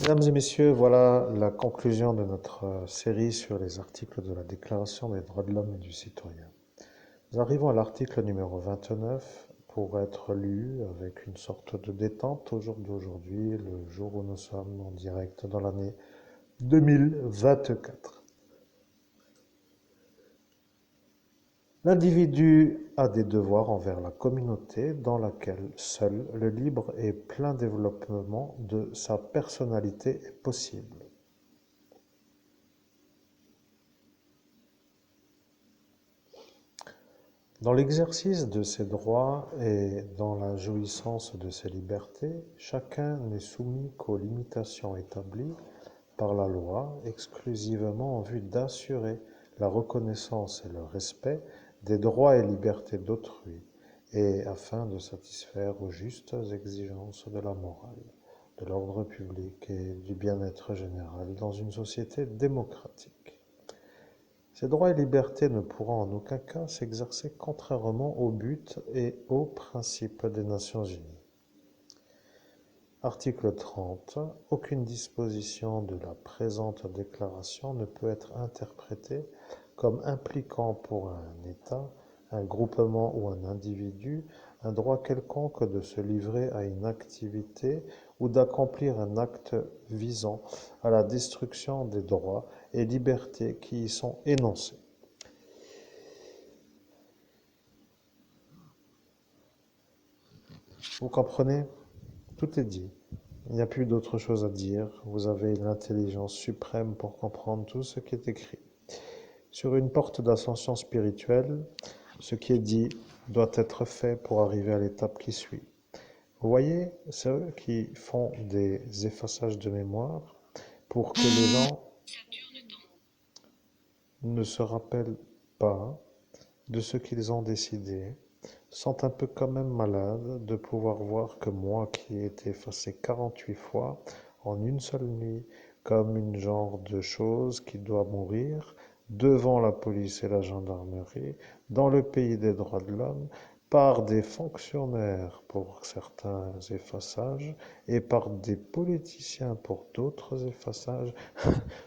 Mesdames et messieurs, voilà la conclusion de notre série sur les articles de la Déclaration des droits de l'homme et du citoyen. Nous arrivons à l'article numéro 29 pour être lu avec une sorte de détente au jour d'aujourd'hui, le jour où nous sommes en direct dans l'année 2024. L'individu a des devoirs envers la communauté dans laquelle seul le libre et plein développement de sa personnalité est possible. Dans l'exercice de ses droits et dans la jouissance de ses libertés, chacun n'est soumis qu'aux limitations établies par la loi exclusivement en vue d'assurer la reconnaissance et le respect des droits et libertés d'autrui et afin de satisfaire aux justes exigences de la morale, de l'ordre public et du bien-être général dans une société démocratique. Ces droits et libertés ne pourront en aucun cas s'exercer contrairement aux buts et aux principes des Nations unies. Article 30. Aucune disposition de la présente déclaration ne peut être interprétée comme impliquant pour un État, un groupement ou un individu un droit quelconque de se livrer à une activité ou d'accomplir un acte visant à la destruction des droits et libertés qui y sont énoncés. Vous comprenez? Tout est dit. Il n'y a plus d'autre chose à dire. Vous avez l'intelligence suprême pour comprendre tout ce qui est écrit. Sur une porte d'ascension spirituelle, ce qui est dit doit être fait pour arriver à l'étape qui suit. Vous voyez, ceux qui font des effaçages de mémoire pour que les gens ne se rappellent pas de ce qu'ils ont décidé, sont un peu quand même malades de pouvoir voir que moi qui ai été effacé 48 fois en une seule nuit, comme une genre de chose qui doit mourir devant la police et la gendarmerie, dans le pays des droits de l'homme, par des fonctionnaires pour certains effaçages et par des politiciens pour d'autres effaçages,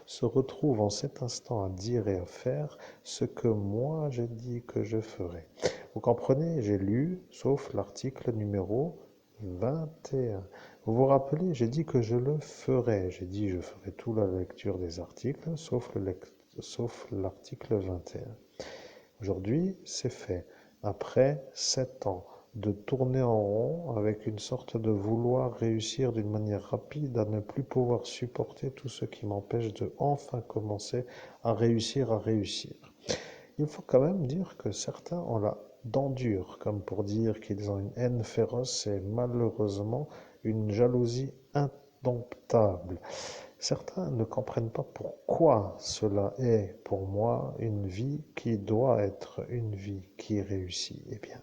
se retrouve en cet instant à dire et à faire ce que moi j'ai dit que je ferais. Vous comprenez, j'ai lu, sauf l'article numéro 21. Vous vous rappelez, j'ai dit que je le ferais. J'ai dit je ferai toute la lecture des articles, sauf l'article 21. Aujourd'hui, c'est fait. Après 7 ans de tourner en rond avec une sorte de vouloir réussir d'une manière rapide à ne plus pouvoir supporter tout ce qui m'empêche de enfin commencer à réussir à réussir. Il faut quand même dire que certains ont la dent dure, comme pour dire qu'ils ont une haine féroce et malheureusement une jalousie indomptable. Certains ne comprennent pas pourquoi cela est pour moi une vie qui doit être une vie qui réussit. Eh bien,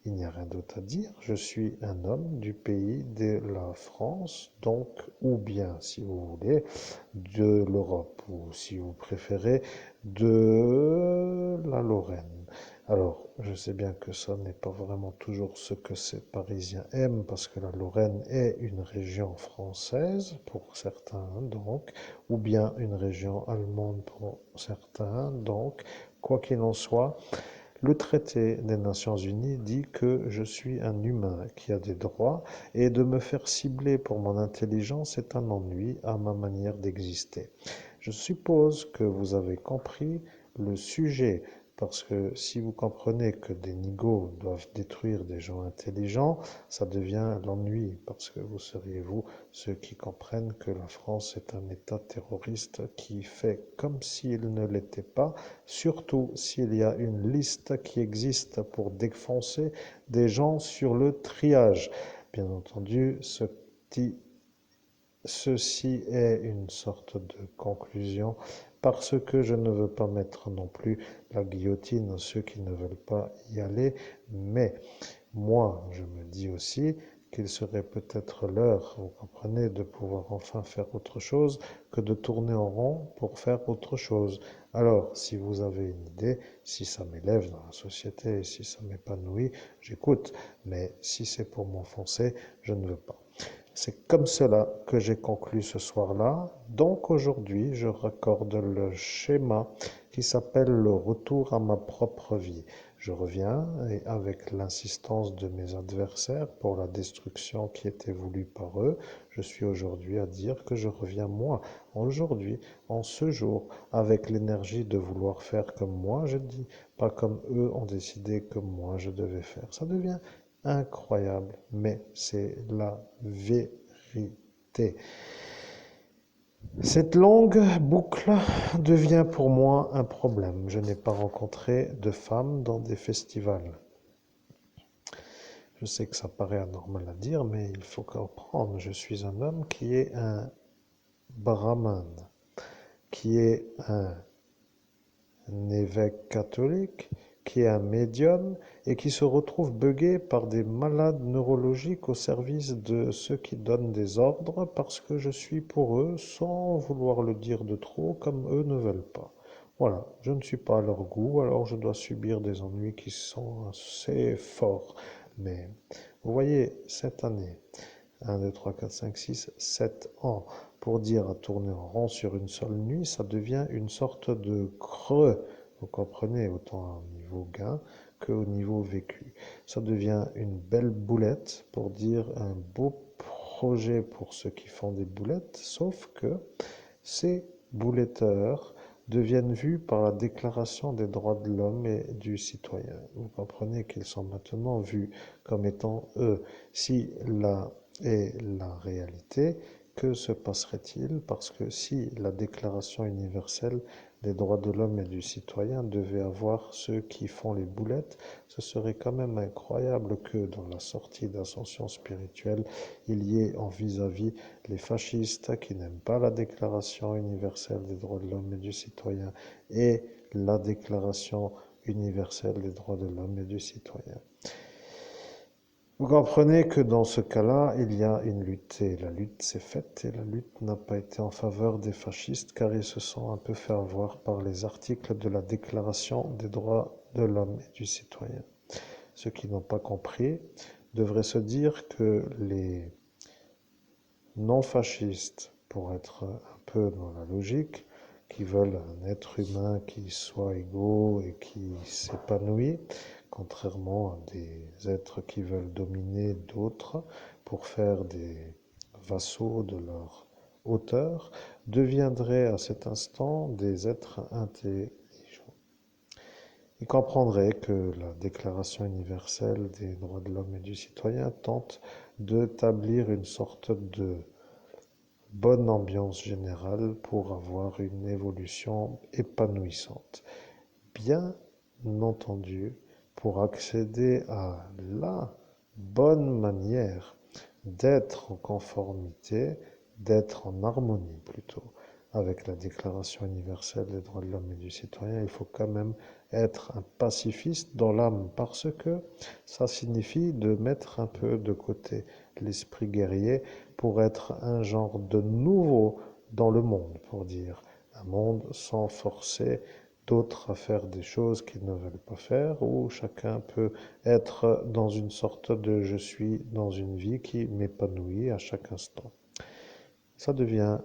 il n'y a rien d'autre à dire. Je suis un homme du pays de la France, donc, ou bien, si vous voulez, de l'Europe, ou si vous préférez, de la Lorraine. Alors, je sais bien que ça n'est pas vraiment toujours ce que ces Parisiens aiment, parce que la Lorraine est une région française pour certains, donc, ou bien une région allemande pour certains, donc, quoi qu'il en soit, le traité des Nations Unies dit que je suis un humain qui a des droits et de me faire cibler pour mon intelligence est un ennui à ma manière d'exister. Je suppose que vous avez compris le sujet parce que si vous comprenez que des nigauds doivent détruire des gens intelligents, ça devient l'ennui parce que vous seriez vous ceux qui comprennent que la France est un État terroriste qui fait comme s'il ne l'était pas, surtout s'il y a une liste qui existe pour défoncer des gens sur le triage. Bien entendu, ceci est une sorte de conclusion parce que je ne veux pas mettre non plus la guillotine à ceux qui ne veulent pas y aller, mais moi, je me dis aussi qu'il serait peut-être l'heure, vous comprenez, de pouvoir enfin faire autre chose que de tourner en rond pour faire autre chose. Alors, si vous avez une idée, si ça m'élève dans la société, si ça m'épanouit, j'écoute. Mais si c'est pour m'enfoncer, je ne veux pas. C'est comme cela que j'ai conclu ce soir-là. Donc aujourd'hui, je raccorde le schéma qui s'appelle le retour à ma propre vie. Je reviens et avec l'insistance de mes adversaires pour la destruction qui était voulue par eux, je suis aujourd'hui à dire que je reviens moi, aujourd'hui, en ce jour, avec l'énergie de vouloir faire comme moi je dis, pas comme eux ont décidé que moi je devais faire. Ça devient incroyable, mais c'est la vérité. Cette longue boucle devient pour moi un problème. Je n'ai pas rencontré de femmes dans des festivals. Je sais que ça paraît anormal à dire, mais il faut comprendre, je suis un homme qui est un brahman, qui est un évêque catholique, qui est un médium et qui se retrouve buggé par des malades neurologiques au service de ceux qui donnent des ordres parce que je suis pour eux, sans vouloir le dire de trop, comme eux ne veulent pas. Voilà, je ne suis pas à leur goût, alors je dois subir des ennuis qui sont assez forts. Mais vous voyez, cette année, 1, 2, 3, 4, 5, 6, 7 ans, pour dire à tourner en rond sur une seule nuit, ça devient une sorte de creux. Vous comprenez, autant au niveau gain qu'au niveau vécu. Ça devient une belle boulette pour dire un beau projet pour ceux qui font des boulettes, sauf que ces bouletteurs deviennent vus par la Déclaration des droits de l'homme et du citoyen. Vous comprenez qu'ils sont maintenant vus comme étant eux. Si là est la réalité, que se passerait-il? Parce que si la Déclaration universelle des droits de l'homme et du citoyen devait avoir ceux qui font les boulettes, ce serait quand même incroyable que dans la sortie d'ascension spirituelle, il y ait en vis-à-vis les fascistes qui n'aiment pas la Déclaration universelle des droits de l'homme et du citoyen et la Déclaration universelle des droits de l'homme et du citoyen. Vous comprenez que dans ce cas-là, il y a une lutte et la lutte s'est faite et la lutte n'a pas été en faveur des fascistes car ils se sont un peu fait avoir par les articles de la Déclaration des droits de l'homme et du citoyen. Ceux qui n'ont pas compris devraient se dire que les non-fascistes, pour être un peu dans la logique, qui veulent un être humain qui soit égaux et qui s'épanouit, contrairement à des êtres qui veulent dominer d'autres pour faire des vassaux de leur auteur, deviendraient à cet instant des êtres intelligents. Ils comprendraient que la Déclaration universelle des droits de l'homme et du citoyen tente d'établir une sorte de bonne ambiance générale pour avoir une évolution épanouissante. Bien entendu, pour accéder à la bonne manière d'être en conformité, d'être en harmonie plutôt, avec la Déclaration universelle des droits de l'homme et du citoyen, il faut quand même être un pacifiste dans l'âme, parce que ça signifie de mettre un peu de côté l'esprit guerrier pour être un genre de nouveau dans le monde, pour dire un monde sans forcer d'autres à faire des choses qu'ils ne veulent pas faire, où chacun peut être dans une sorte de je suis dans une vie qui m'épanouit à chaque instant. Ça devient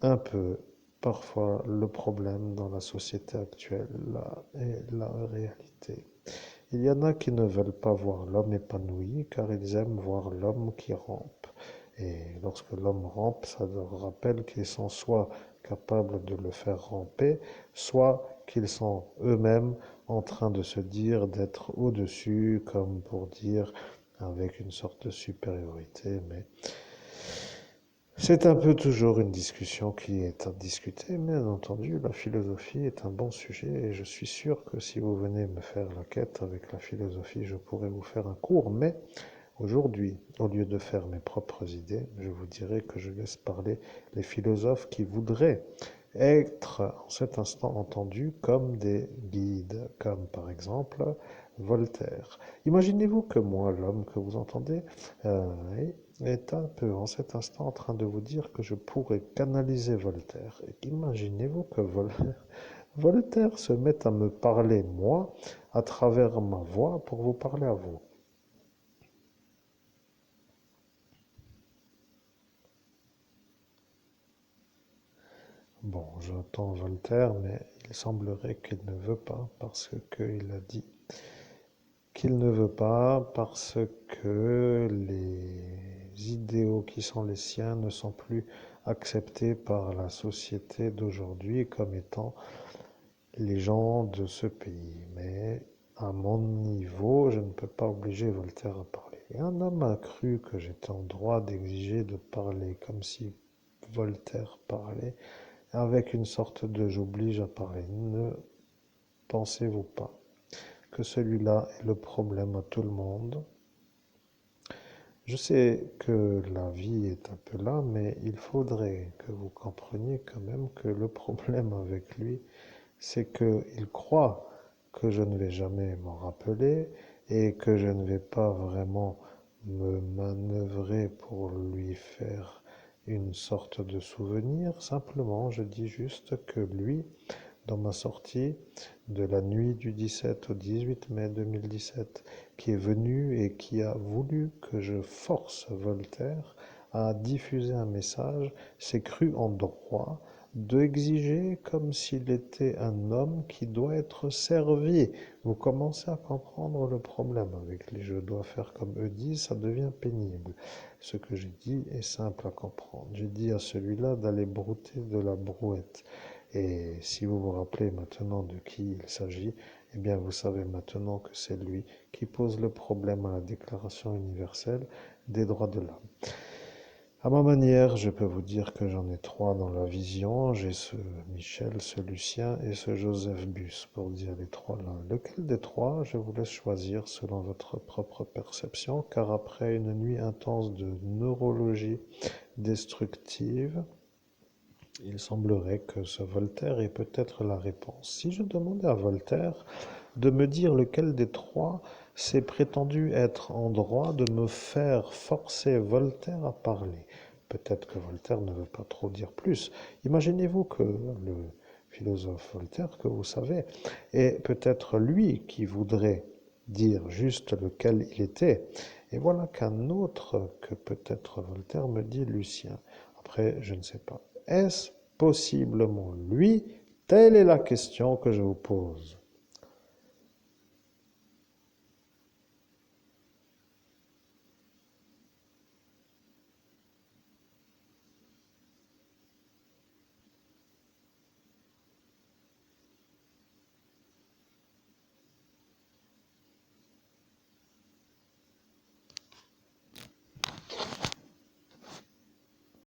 un peu parfois le problème dans la société actuelle, là est la réalité. Il y en a qui ne veulent pas voir l'homme épanoui car ils aiment voir l'homme qui rampe. Et lorsque l'homme rampe, ça leur rappelle qu'ils sont soit capables de le faire ramper, soit qu'ils sont eux-mêmes en train de se dire d'être au-dessus, comme pour dire avec une sorte de supériorité. Mais c'est un peu toujours une discussion qui est à discuter, mais bien entendu, la philosophie est un bon sujet et je suis sûr que si vous venez me faire la quête avec la philosophie, je pourrais vous faire un cours, mais aujourd'hui, au lieu de faire mes propres idées, je vous dirais que je laisse parler les philosophes qui voudraient être en cet instant entendus comme des guides, comme par exemple Voltaire. Imaginez-vous que moi, l'homme que vous entendez, euh, est un peu en cet instant en train de vous dire que je pourrais canaliser Voltaire. Et imaginez-vous que Voltaire se mette à me parler, moi, à travers ma voix, pour vous parler à vous. Bon, j'entends Voltaire, mais il semblerait qu'il ne veut pas parce qu'il a dit qu'il ne veut pas parce que les idéaux qui sont les siens ne sont plus acceptés par la société d'aujourd'hui comme étant les gens de ce pays. Mais à mon niveau, je ne peux pas obliger Voltaire à parler. Et un homme a cru que j'étais en droit d'exiger de parler comme si Voltaire parlait, avec une sorte de j'oblige à parler. Ne pensez-vous pas que celui-là est le problème à tout le monde? Je sais que la vie est un peu là, mais il faudrait que vous compreniez quand même que le problème avec lui, c'est qu'il croit que je ne vais jamais m'en rappeler et que je ne vais pas vraiment me manœuvrer pour lui faire une sorte de souvenir. Simplement, je dis juste que lui, dans ma sortie de la nuit du 17 au 18 mai 2017, qui est venu et qui a voulu que je force Voltaire à diffuser un message, s'est cru en droit d'exiger comme s'il était un homme qui doit être servi. Vous commencez à comprendre le problème avec les je dois faire comme eux disent, ça devient pénible. Ce que j'ai dit est simple à comprendre. J'ai dit à celui-là d'aller brouter de la brouette. Et si vous vous rappelez maintenant de qui il s'agit, eh bien vous savez maintenant que c'est lui qui pose le problème à la Déclaration universelle des droits de l'homme. À ma manière, je peux vous dire que j'en ai trois dans la vision. J'ai ce Michel, ce Lucien et ce Joseph Bus, pour dire les trois là. Lequel des trois, je vous laisse choisir selon votre propre perception, car après une nuit intense de neurologie destructive, il semblerait que ce Voltaire est peut-être la réponse. Si je demandais à Voltaire de me dire lequel des trois s'est prétendu être en droit de me faire forcer Voltaire à parler, peut-être que Voltaire ne veut pas trop dire plus. Imaginez-vous que le philosophe Voltaire, que vous savez, est peut-être lui qui voudrait dire juste lequel il était. Et voilà qu'un autre que peut-être Voltaire me dit Lucien. Après, je ne sais pas. Est-ce possiblement lui? Telle est la question que je vous pose.